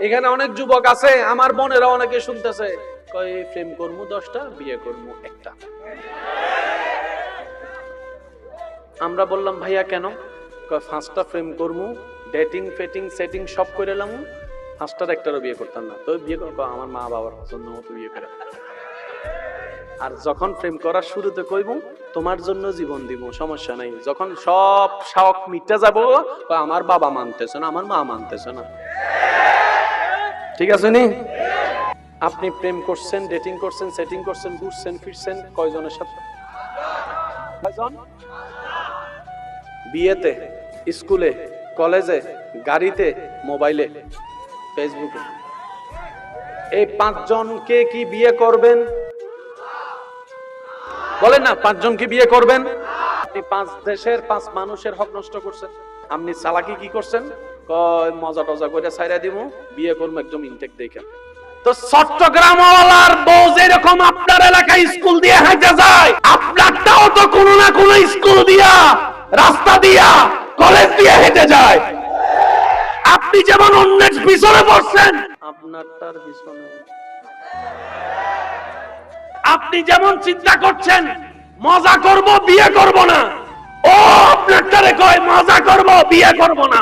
এখানে অনেক যুবক আছে, আমার বোনেরা অনেকে শুনতেছে, কয় প্রেম করবো 10টা, বিয়ে করবো 1টা। আমরা বললাম ভাইয়া কেন? কয় 5টা প্রেম করবো, ডেটিং ফেটিং সেটিং সব করে এলাম, 5টার 1টারও বিয়ে করতাম না। তো বিয়ে করবো আমার মা বাবার পছন্দ মতো বিয়ে করে। আর যখন প্রেম করার শুরুতে কইব তোমার জন্য জীবন দিব, সমস্যা নাই। যখন সব শখ মিটে যাব, আমার বাবা মানতেছে না, আমার মা মানতেছে না। ঠিক আছে নি? আপনি প্রেম করছেন, ডেটিং করছেন, সেটিং করছেন, ঘুরছেন ফিরছেন কয়জনের সাথে? কয়জন? বিয়েতে, স্কুলে, কলেজে, গাড়িতে, মোবাইলে, ফেসবুকে। এই 5 জনকে কি বিয়ে করবেন? বলেন না, 5 জনকে বিয়ে করবেন? আপনি 5 দেশের 5 মানুষের হক নষ্ট করছেন। আপনি চালাকি কি করছেন? কয় মজা টজা করে ছাইরা দিব, বিয়ে করব একদম ইনটেক দেখে। তো চট্টগ্রামওয়ালার বউ যেরকম আপনার এলাকায় স্কুল দিয়ে হাঁটে যায়, আপনারটাও তো কোনো না কোনো স্কুল দিয়া, রাস্তা দিয়া, কলেজ দিয়ে হেঁটে যায়। আপনি যেমন অন্যের পিছনে পড়ছেন, আপনারটার পিছনে। আপনি যেমন চিন্তা করছেন মজা করব বিয়ে করব না, ও আপনারটারে কয় মজা করব বিয়ে করব না।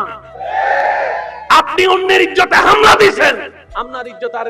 আপনি অন্যের ইজ্জতে হামলা দিবেন, আপনার ইজ্জত আর